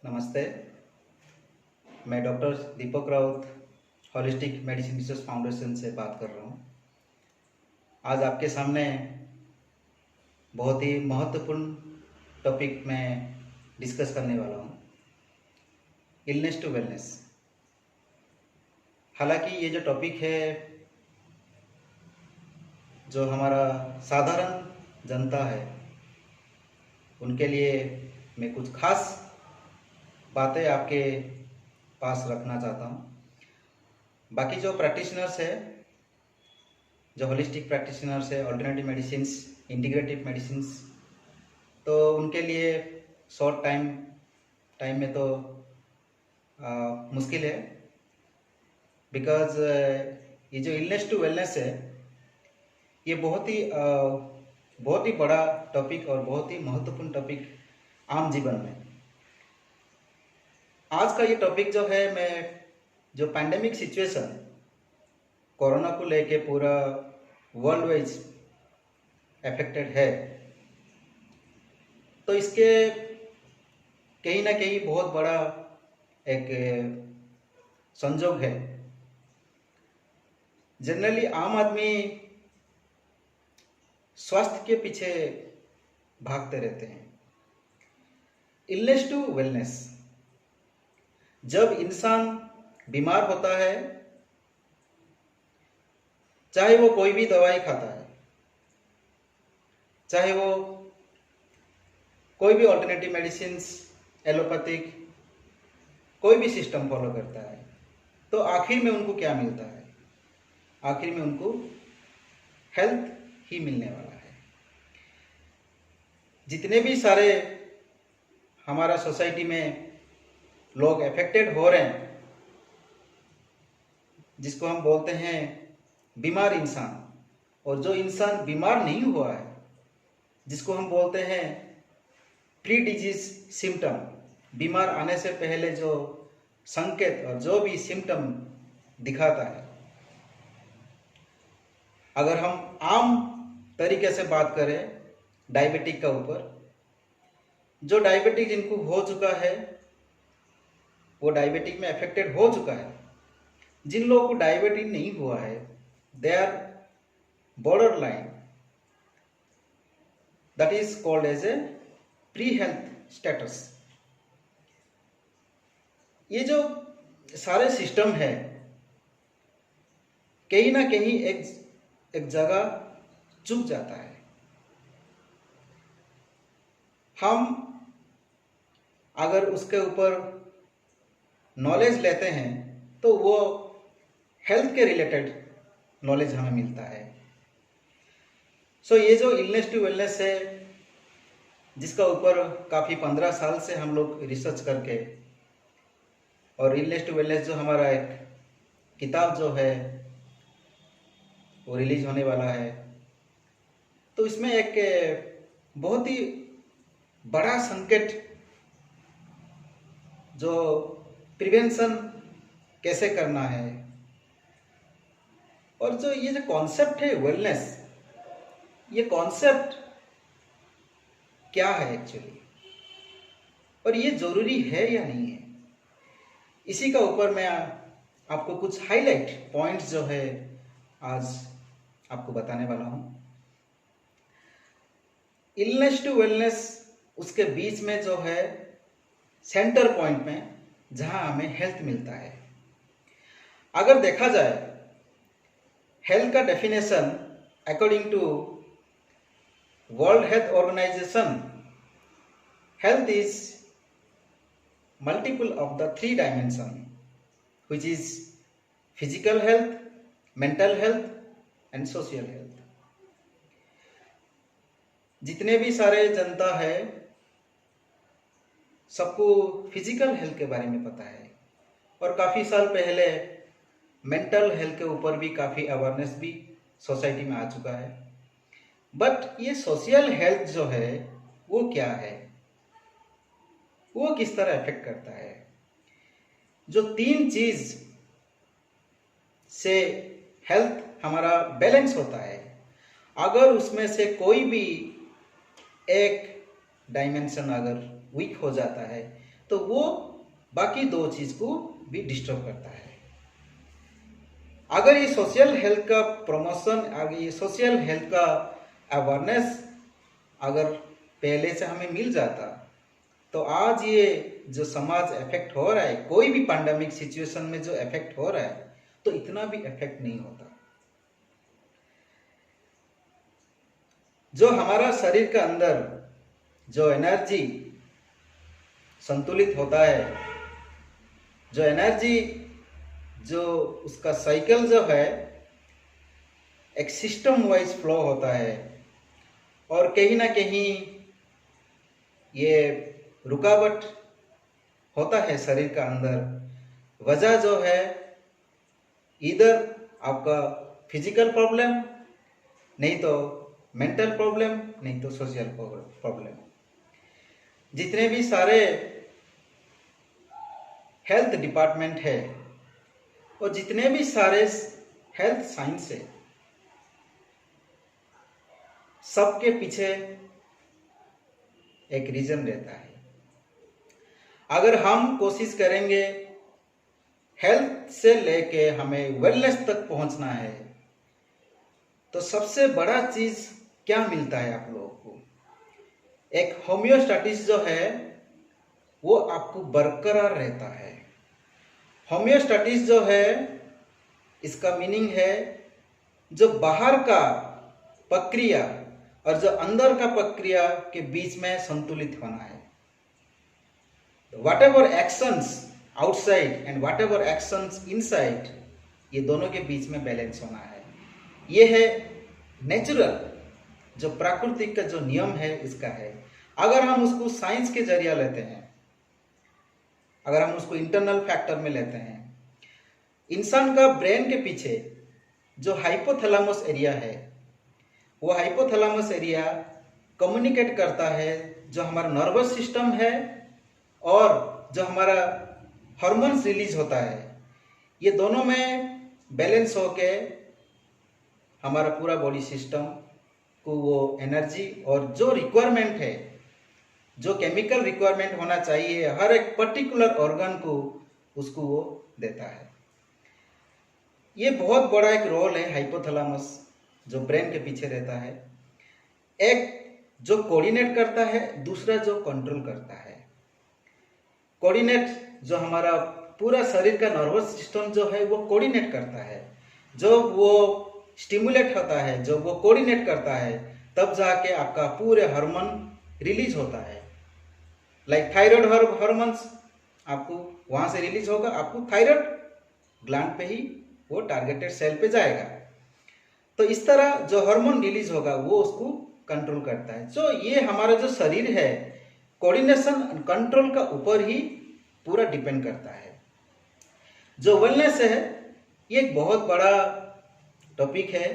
नमस्ते। मैं doctor Deepak Raut holistic medicine research foundation से बात कर रहा हूँ। आज आपके सामने बहुत ही महत्वपूर्ण टॉपिक में डिस्कस करने वाला हूँ, इलनेस टू वेलनेस। हालांकि ये जो टॉपिक है, जो हमारा साधारण जनता है उनके लिए मैं कुछ खास बातें आपके पास रखना चाहता हूँ। बाकी जो प्रैक्टिशनर्स है, जो होलिस्टिक प्रैक्टिशनर्स है, अल्टरनेटिव मेडिसिन्स, इंटीग्रेटिव मेडिसिन्स, तो उनके लिए शॉर्ट टाइम में तो मुश्किल है। बिकॉज ये जो इलनेस टू वेलनेस है, ये बहुत ही बड़ा टॉपिक और बहुत ही महत्वपूर्ण टॉपिक आम जीवन में। आज का ये टॉपिक जो है, मैं जो पैंडेमिक सिचुएशन कोरोना को लेके पूरा वर्ल्ड वाइज अफेक्टेड है, तो इसके कहीं ना कहीं बहुत बड़ा एक संजोग है। जनरली आम आदमी स्वास्थ्य के पीछे भागते रहते हैं। इलनेस टू वेलनेस, जब इंसान बीमार होता है, चाहे वो कोई भी दवाई खाता है, चाहे वो कोई भी अल्टरनेटिव मेडिसिन्स, एलोपैथिक, कोई भी सिस्टम फॉलो करता है, तो आखिर में उनको क्या मिलता है? आखिर में उनको हेल्थ ही मिलने वाला है। जितने भी सारे हमारा सोसाइटी में लोग अफेक्टेड हो रहे हैं, जिसको हम बोलते हैं बीमार इंसान, और जो इंसान बीमार नहीं हुआ है, जिसको हम बोलते हैं प्री डिजीज सिम्टम, बीमार आने से पहले जो संकेत और जो भी सिम्टम दिखाता है। अगर हम आम तरीके से बात करें डायबिटिक का ऊपर, जो डायबिटिक जिनको हो चुका है वो डायबिटिक में अफेक्टेड हो चुका है। जिन लोगों को डायबिटिक नहीं हुआ है, they are border line, that is called as a pre health status. ये जो सारे सिस्टम है, कहीं ना कहीं एक जगह चूक जाता है। हम अगर उसके ऊपर नॉलेज लेते हैं तो वो हेल्थ के रिलेटेड नॉलेज हमें मिलता है। सो ये जो इलनेस टू वेलनेस है, जिसका ऊपर काफ़ी 15 साल से हम लोग रिसर्च करके, और इलनेस टू वेलनेस जो हमारा एक किताब जो है वो रिलीज होने वाला है, तो इसमें एक बहुत ही बड़ा संकेत, जो प्रिवेंशन कैसे करना है, और जो ये जो कॉन्सेप्ट है वेलनेस, ये कॉन्सेप्ट क्या है एक्चुअली, और ये जरूरी है या नहीं है, इसी का ऊपर मैं आपको कुछ हाईलाइट पॉइंट्स जो है आज आपको बताने वाला हूं। इलनेस टू वेलनेस, उसके बीच में जो है सेंटर पॉइंट में जहां हमें हेल्थ मिलता है। अगर देखा जाए हेल्थ का definition according to world health organisation, health is multiple of the 3 dimension, which is physical health, mental health and social health। जितने भी सारे जनता है, सबको फिजिकल हेल्थ के बारे में पता है, और काफ़ी साल पहले मेंटल हेल्थ के ऊपर भी काफ़ी अवेयरनेस भी सोसाइटी में आ चुका है। बट ये सोशल हेल्थ जो है वो क्या है, वो किस तरह इफेक्ट करता है? जो 3 चीज से हेल्थ हमारा बैलेंस होता है, अगर उसमें से कोई भी एक डायमेंशन अगर वीक हो जाता है, तो वो बाकी दो चीज को भी डिस्टर्ब करता है। अगर ये सोशल हेल्थ का प्रमोशन, अगर ये सोशल हेल्थ का अवेयरनेस अगर पहले से हमें मिल जाता, तो आज ये जो समाज इफेक्ट हो रहा है, कोई भी पैंडेमिक सिचुएशन में जो इफेक्ट हो रहा है, तो इतना भी इफेक्ट नहीं होता। जो हमारा शरीर के अंदर जो एनर्जी संतुलित होता है, जो एनर्जी जो उसका साइकिल जो है एक सिस्टम वाइज फ्लो होता है, और कहीं ना कहीं ये रुकावट होता है शरीर का अंदर। वजह जो है इधर आपका फिजिकल प्रॉब्लम, नहीं तो मेंटल प्रॉब्लम, नहीं तो सोशल प्रॉब्लम। जितने भी सारे हेल्थ डिपार्टमेंट है और जितने भी सारे हेल्थ साइंस है, सबके पीछे एक रीजन रहता है। अगर हम कोशिश करेंगे हेल्थ से लेके हमें वेलनेस तक पहुंचना है, तो सबसे बड़ा चीज क्या मिलता है आप लोगों को? एक होम्योस्टैटिस जो है वो आपको बरकरार रहता है। होम्योस्टैटिस जो है इसका मीनिंग है जो बाहर का प्रक्रिया और जो अंदर का प्रक्रिया के बीच में संतुलित होना है। Whatever actions outside and whatever actions inside, ये दोनों के बीच में बैलेंस होना है। ये है नेचुरल जो प्राकृतिक का जो नियम है इसका है। अगर हम उसको साइंस के जरिया लेते हैं, अगर हम उसको इंटरनल फैक्टर में लेते हैं, इंसान का ब्रेन के पीछे जो हाइपोथैलेमस एरिया है, वो हाइपोथैलेमस एरिया कम्युनिकेट करता है जो हमारा नर्वस सिस्टम है और जो हमारा हार्मोन्स रिलीज होता है, ये दोनों में बैलेंस होके हमारा पूरा बॉडी सिस्टम को वो एनर्जी और जो रिक्वायरमेंट है, जो केमिकल रिक्वायरमेंट होना चाहिए हर एक पर्टिकुलर ऑर्गन को, उसको वो देता है। ये बहुत बड़ा एक रोल है हाइपोथैलेमस जो ब्रेन के पीछे रहता है। एक जो कोऑर्डिनेट करता है, दूसरा जो कंट्रोल करता है। कोऑर्डिनेट जो हमारा पूरा शरीर का नर्वस सिस्टम जो है वो कोऑर्डिनेट करता है। जो वो स्टिमुलेट होता है, जो वो कोऑर्डिनेट करता है, तब जाके आपका पूरे हार्मोन रिलीज होता है। लाइक थायराइड हार्मोन्स आपको वहां से रिलीज होगा, आपको थायराइड ग्लैंड पे ही वो टारगेटेड सेल पे जाएगा। तो इस तरह जो हार्मोन रिलीज होगा वो उसको कंट्रोल करता है। तो ये हमारा जो शरीर है कोऑर्डिनेशन कंट्रोल का ऊपर ही पूरा डिपेंड करता है। जो वेलनेस है ये एक बहुत बड़ा टॉपिक है।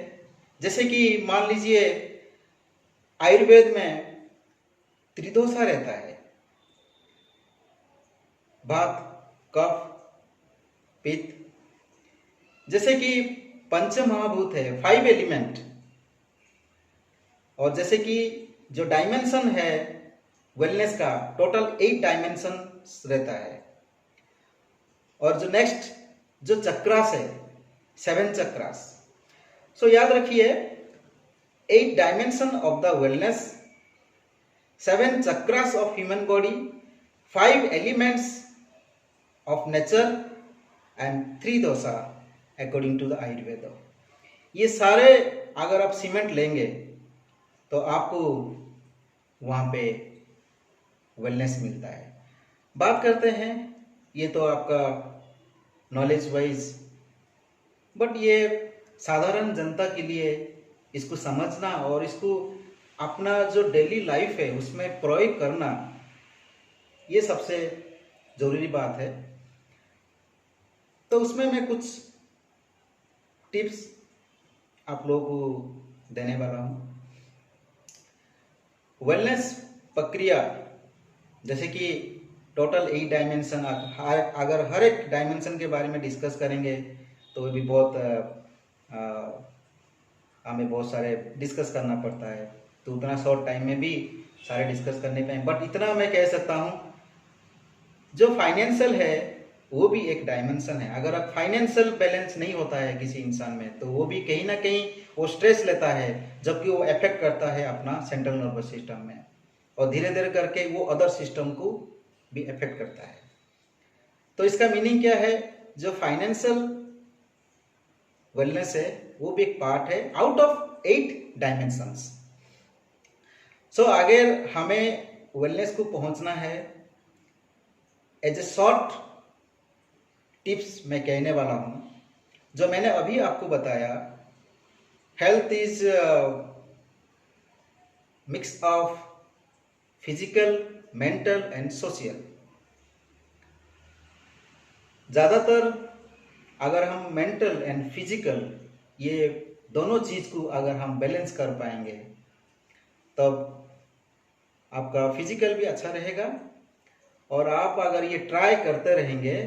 जैसे कि मान लीजिए आयुर्वेद में त्रिदोषा रहता है, वात, कफ, पित्त। जैसे कि पंच महाभूत है, 5 एलिमेंट, और जैसे कि जो डायमेंशन है वेलनेस का टोटल 8 डायमेंशन रहता है। और जो नेक्स्ट जो चक्रास है 7 चक्रास। सो याद रखिए 8 dimension of the wellness, 7 chakras of human body, 5 elements of nature and 3 dosha according to the Ayurveda. ये सारे अगर आप सीमेंट लेंगे तो आपको वहां पे वेलनेस मिलता है। बात करते हैं, ये तो आपका नॉलेज वाइज, बट ये साधारण जनता के लिए इसको समझना और इसको अपना जो डेली लाइफ है उसमें प्रयोग करना, ये सबसे जरूरी बात है। तो उसमें मैं कुछ टिप्स आप लोगों को देने वाला हूं। वेलनेस प्रक्रिया जैसे कि टोटल 8 डायमेंशन, अगर हर एक डायमेंशन के बारे में डिस्कस करेंगे तो भी बहुत हमें बहुत सारे डिस्कस करना पड़ता है, तो उतना शॉर्ट टाइम में भी सारे डिस्कस करने पे। बट इतना मैं कह सकता हूँ जो फाइनेंशियल है वो भी एक डायमेंशन है। अगर अब फाइनेंशियल बैलेंस नहीं होता है किसी इंसान में तो वो भी कहीं ना कहीं वो स्ट्रेस लेता है, जबकि वो इफेक्ट करता है अपना सेंट्रल नर्वस सिस्टम में, और धीरे धीरे करके वो अदर सिस्टम को भी इफेक्ट करता है। तो इसका मीनिंग क्या है, जो फाइनेंशियल वेलनेस है वो भी एक पार्ट है आउट ऑफ 8 डायमेंशंस। सो अगर हमें वेलनेस को पहुंचना है, एज ए शॉर्ट टिप्स मैं कहने वाला हूं, जो मैंने अभी आपको बताया। Health is mix of physical, mental and social. ज़्यादातर अगर हम मेंटल एंड फिजिकल ये दोनों चीज़ को अगर हम बैलेंस कर पाएंगे तब आपका फिजिकल भी अच्छा रहेगा, और आप अगर ये ट्राई करते रहेंगे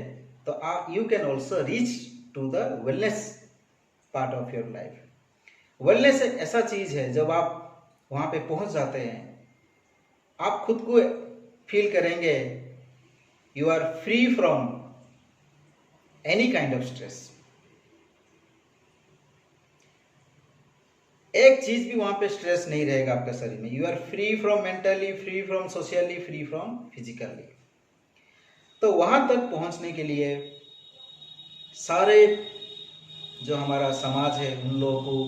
तो आप you can also reach to the wellness part of your life. Wellness एक ऐसा चीज़ है, जब आप वहाँ पे पहुँच जाते हैं आप खुद को फील करेंगे you are free from any kind of stress. एक चीज भी वहां पे स्ट्रेस नहीं रहेगा आपके शरीर में। You are free from mentally, free from socially, free from physically. तो वहां तक पहुंचने के लिए सारे जो हमारा समाज है उन लोगों को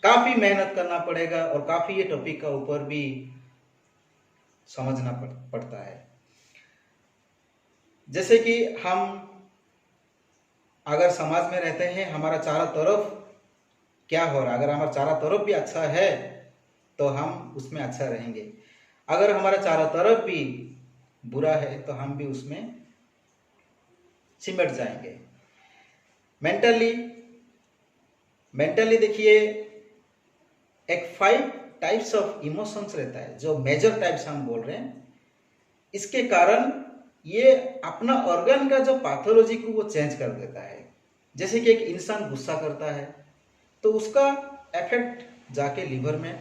काफी मेहनत करना पड़ेगा, और काफी ये टॉपिक का ऊपर भी समझना पड़ता है। जैसे कि हम अगर समाज में रहते हैं, हमारा चारों तरफ क्या हो रहा है, अगर हमारा चारों तरफ भी अच्छा है तो हम उसमें अच्छा रहेंगे। अगर हमारा चारों तरफ भी बुरा है तो हम भी उसमें सिमट जाएंगे। मेंटली देखिए एक 5 टाइप्स ऑफ इमोशंस रहता है, जो मेजर टाइप्स हम बोल रहे हैं। इसके कारण ये अपना ऑर्गन का जो पैथोलॉजी को वो चेंज कर देता है। जैसे कि एक इंसान गुस्सा करता है तो उसका इफेक्ट जाके लिवर में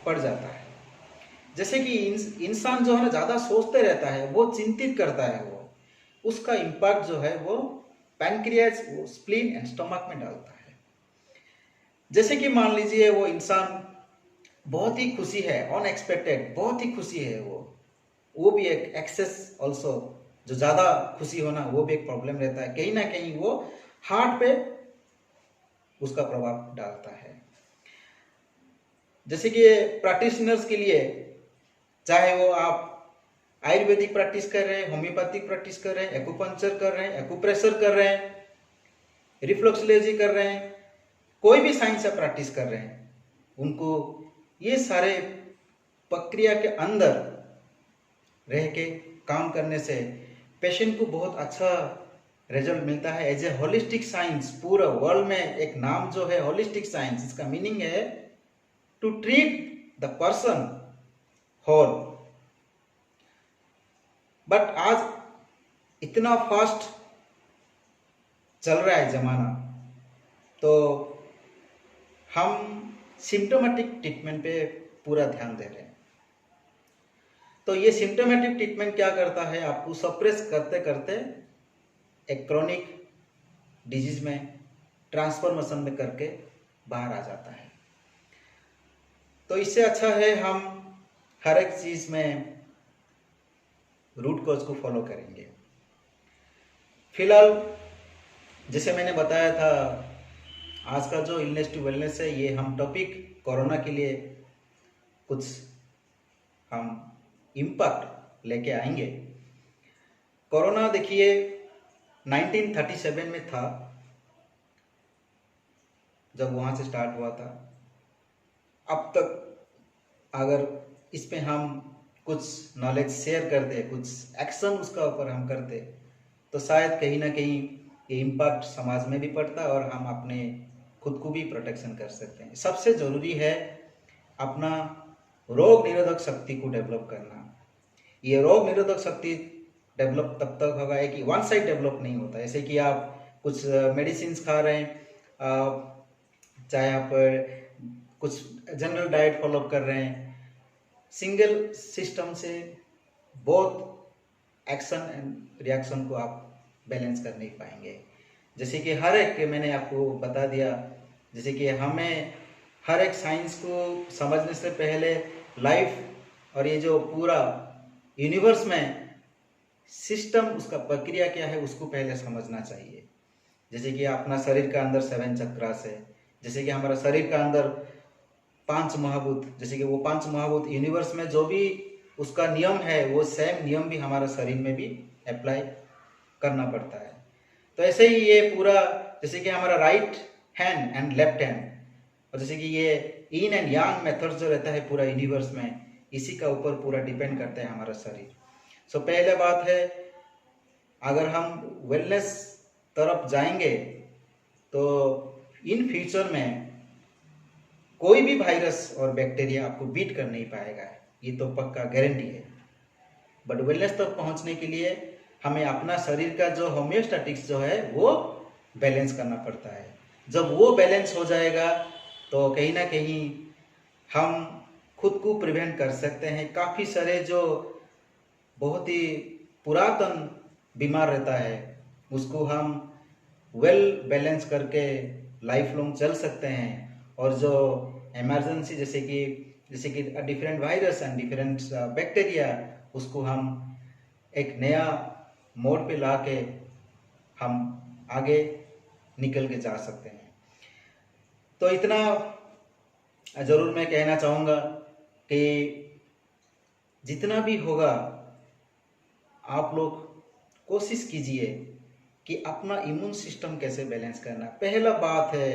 पड़ जाता है। जैसे कि इंसान जो है ना ज़्यादा सोचते रहता है, वो चिंतित करता है, वो उसका इम्पैक्ट जो है वो पैनक्रियाज, वो स्प्लीन एंड स्टमक में डालता है। जैसे कि मान लीजिए वो इंसान बहुत ही खुशी है, अनएक्सपेक्टेड बहुत ही खुशी है, वो भी एक एक्सेस ऑल्सो, जो ज़्यादा खुशी होना वो भी एक प्रॉब्लम रहता है। कहीं ना कहीं वो हार्ट पे उसका प्रभाव डालता है। जैसे कि प्रैक्टिशनर्स के लिए, चाहे वो आप आयुर्वेदिक प्रैक्टिस कर रहे हैं, होम्योपैथिक प्रैक्टिस कर रहे हैं, एक्यूपंक्चर कर रहे हैं, एक्यूप्रेशर कर रहे हैं, रिफ्लेक्सोलॉजी कर रहे हैं, कोई भी साइंस से प्रैक्टिस कर रहे हैं, उनको ये सारे प्रक्रिया के अंदर रह के काम करने से पेशेंट को बहुत अच्छा रिजल्ट मिलता है। एज ए होलिस्टिक साइंस, पूरा वर्ल्ड में एक नाम जो है होलिस्टिक साइंस, इसका मीनिंग है to treat the person whole. But आज इतना फास्ट चल रहा है जमाना, तो हम सिम्टोमेटिक ट्रीटमेंट पे पूरा ध्यान दे रहे हैं। तो ये सिम्टोमेटिक ट्रीटमेंट क्या करता है, आपको सप्रेस करते करते एक क्रॉनिक डिजीज में ट्रांसफॉर्मेशन में करके बाहर आ जाता है। तो इससे अच्छा है हम हर एक चीज में रूट कॉज को फॉलो करेंगे। फिलहाल जैसे मैंने बताया था, आज का जो इलनेस टू वेलनेस है, ये हम टॉपिक कोरोना के लिए कुछ हम इम्पैक्ट लेके आएंगे। कोरोना देखिए 1937 में था जब वहां से स्टार्ट हुआ था। अब तक अगर इस पे हम कुछ नॉलेज शेयर करते, कुछ एक्शन उसका ऊपर हम करते, तो शायद कहीं ना कहीं ये इम्पैक्ट समाज में भी पड़ता है और हम अपने खुद को भी प्रोटेक्शन कर सकते हैं। सबसे जरूरी है अपना रोग निरोधक शक्ति को डेवलप करना। ये रोग निरोधक शक्ति डेवलप तब तक होगा कि वन साइड डेवलप नहीं होता। जैसे कि आप कुछ मेडिसिन खा रहे हैं, चाहे आप कुछ जनरल डाइट फॉलो कर रहे हैं, सिंगल सिस्टम से बहुत एक्शन एंड रिएक्शन को आप बैलेंस कर नहीं पाएंगे। जैसे कि हर एक, मैंने आपको बता दिया, जैसे कि हमें हर एक साइंस को समझने से पहले लाइफ और ये जो पूरा यूनिवर्स में सिस्टम, उसका प्रक्रिया क्या है, उसको पहले समझना चाहिए। जैसे कि अपना शरीर का अंदर 7 चक्रास है, जैसे कि हमारा शरीर का अंदर 5 महाभूत, जैसे कि वो 5 महाभूत यूनिवर्स में जो भी उसका नियम है, वो सेम नियम भी हमारा शरीर में भी अप्लाई करना पड़ता है। तो ऐसे ही ये पूरा, जैसे कि हमारा right hand and left hand, और जैसे कि ये इन एंड यांग मेथड जो रहता है पूरा यूनिवर्स में, इसी का ऊपर पूरा डिपेंड करता है हमारा शरीर। सो पहले बात है, अगर हम वेलनेस तरफ जाएंगे तो इन फ्यूचर में कोई भी वायरस और बैक्टीरिया आपको बीट कर नहीं पाएगा, ये तो पक्का गारंटी है। बट वेलनेस तक पहुंचने के लिए हमें अपना शरीर का जो होम्योस्टैटिक्स जो है वो बैलेंस करना पड़ता है। जब वो बैलेंस हो जाएगा तो कहीं ना कहीं हम खुद को प्रिवेंट कर सकते हैं। काफ़ी सारे जो बहुत ही पुरातन बीमार रहता है, उसको हम वेल बैलेंस करके लाइफ लॉन्ग चल सकते हैं। और जो इमरजेंसी, जैसे कि different virus and different bacteria, उसको हम एक नया मोड पे ला के हम आगे निकल के जा सकते हैं। तो इतना ज़रूर मैं कहना चाहूँगा कि जितना भी होगा आप लोग कोशिश कीजिए कि अपना इम्यून सिस्टम कैसे बैलेंस करना। पहला बात है,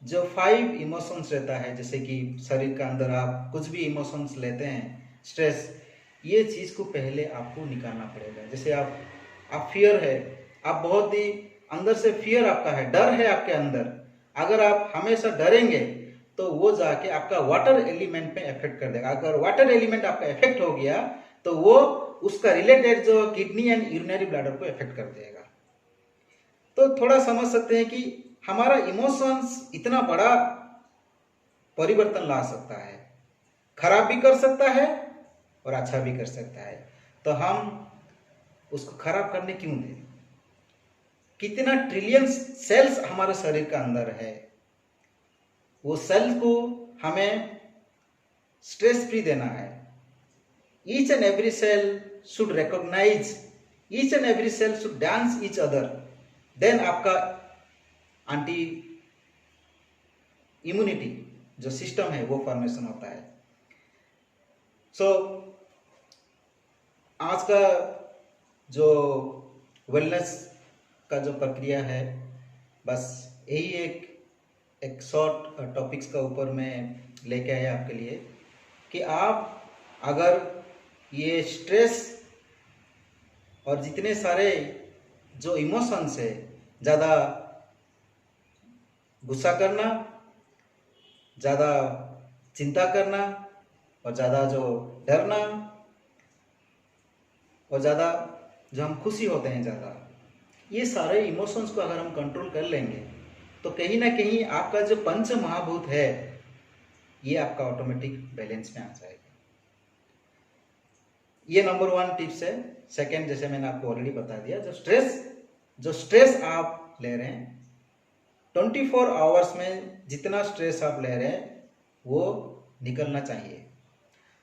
जो 5 इमोशंस रहता है, जैसे कि शरीर का अंदर आप कुछ भी इमोशंस लेते हैं, स्ट्रेस, ये चीज़ को पहले आपको निकालना पड़ेगा। जैसे आप फियर है, आप बहुत ही अंदर से फियर आपका है, डर है आपके अंदर। अगर आप हमेशा डरेंगे तो वो जाके आपका वाटर एलिमेंट में इफेक्ट कर देगा। अगर वाटर एलिमेंट आपका इफेक्ट हो गया तो वो उसका रिलेटेड जो किडनी एंड यूरिनरी ब्लैडर को इफेक्ट कर देगा। तो थोड़ा समझ सकते हैं कि हमारा इमोशंस इतना बड़ा परिवर्तन ला सकता है, खराब भी कर सकता है और अच्छा भी कर सकता है। तो हम उसको खराब करने क्यों दें? कितना ट्रिलियन सेल्स हमारे शरीर का अंदर है, वो सेल को हमें स्ट्रेस फ्री देना है। Each and every cell should recognise, each and every cell should dance each other, then आपका एंटी इम्यूनिटी जो सिस्टम है वो फॉर्मेशन होता है। सो आज का जो वेलनेस का जो प्रक्रिया है, बस यही एक शॉर्ट टॉपिक्स का ऊपर मैं लेके आया आपके लिए कि आप अगर ये स्ट्रेस और जितने सारे जो इमोशंस है, ज़्यादा गुस्सा करना, ज़्यादा चिंता करना, और ज़्यादा जो डरना, और ज़्यादा जो हम खुशी होते हैं ज़्यादा, ये सारे इमोशंस को अगर हम कंट्रोल कर लेंगे तो कहीं ना कहीं आपका जो पंच महाभूत है ये आपका ऑटोमेटिक बैलेंस में आ जाएगा। ये नंबर 1 टिप्स है। सेकंड, जैसे मैंने आपको ऑलरेडी बता दिया, जो स्ट्रेस आप ले रहे हैं 24 आवर्स में जितना स्ट्रेस आप ले रहे हैं वो निकलना चाहिए।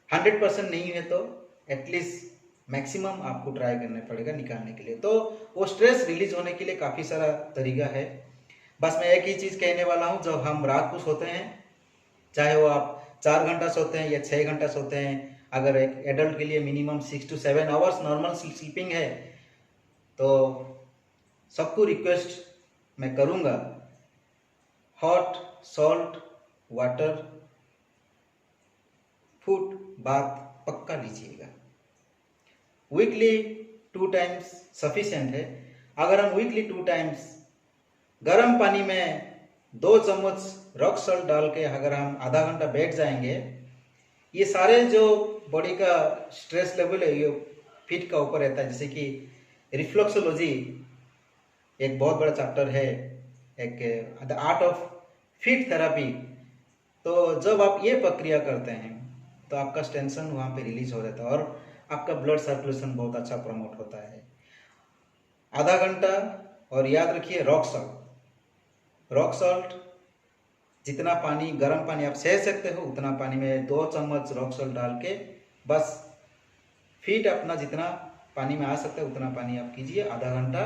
100% नहीं है तो एटलीस्ट मैक्सिमम आपको ट्राई करना पड़ेगा निकालने के लिए। तो वो स्ट्रेस रिलीज होने के लिए काफ़ी सारा तरीका है। बस मैं एक ही चीज़ कहने वाला हूँ, जब हम रात को सोते हैं, चाहे वो आप 4 घंटा सोते हैं या 6 घंटा सोते हैं, अगर एक एडल्ट के लिए minimum 6 to 7 hours normal sleeping है, तो सबको रिक्वेस्ट मैं करूँगा, hot salt water food bath पक्का लीजिएगा। वीकली 2 टाइम्स सफिशिएंट है। अगर हम वीकली 2 टाइम्स गर्म पानी में 2 चम्मच रॉक सॉल्ट डाल के अगर हम आधा घंटा बैठ जाएंगे, ये सारे जो बॉडी का स्ट्रेस लेवल है ये फिट का ऊपर रहता है। जैसे कि रिफ्लेक्सोलॉजी एक बहुत बड़ा चैप्टर है, एक the art of fit therapy. तो जब आप ये प्रक्रिया करते हैं तो आपका टेंशन वहाँ पे रिलीज हो जाता है और आपका ब्लड सर्कुलेशन बहुत अच्छा प्रमोट होता है। आधा घंटा, और याद रखिए रॉक सॉल्ट जितना पानी, गर्म पानी आप सह सकते हो उतना पानी में 2 चम्मच रॉक सॉल्ट डाल के बस फीट अपना जितना पानी में आ सकता है उतना पानी आप कीजिए आधा घंटा।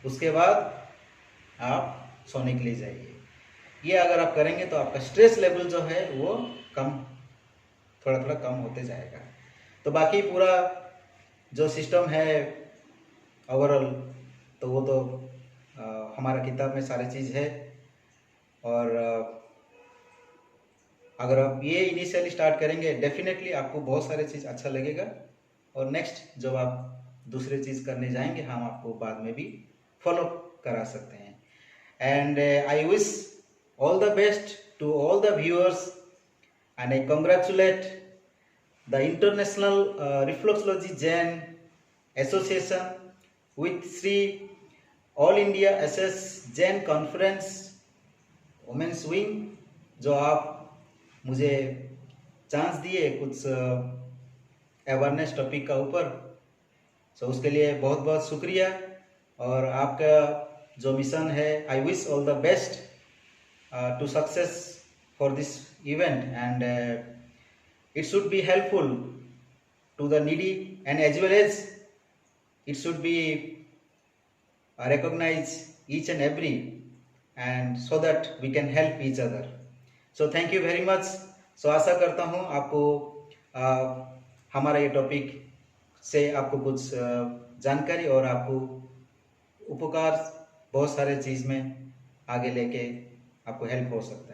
उसके बाद आप सोने के लिए जाइए। ये अगर आप करेंगे तो आपका स्ट्रेस लेवल जो है वो थोड़ा थोड़ा कम होते जाएगा। तो बाकी पूरा जो सिस्टम है ओवरऑल, तो वो तो हमारा किताब में सारी चीज़ है। और अगर आप ये इनिशियली स्टार्ट करेंगे डेफिनेटली आपको बहुत सारे चीज़ अच्छा लगेगा, और नेक्स्ट जब आप दूसरे चीज़ करने जाएंगे हम आपको बाद में भी फॉलो करा सकते हैं। And I wish all the best to all the viewers, and I congratulate the International Reflexology Jain Association with Sri All India SS Jain Conference Women's Wing, जो आप मुझे चांस दिए कुछ अवेयरनेस टॉपिक का ऊपर। सो उसके लिए बहुत बहुत शुक्रिया। और आपका जो मिशन है, I wish all the best to success for this event, and it should be helpful to the needy, and as well as it should be recognize each and every, and so that we can help each other. So thank you very much. So आशा करता हूँ आपको हमारा ये topic से आपको कुछ जानकारी और आपको उपकार बहुत सारे चीज़ में आगे लेके आपको हेल्प हो सकता है।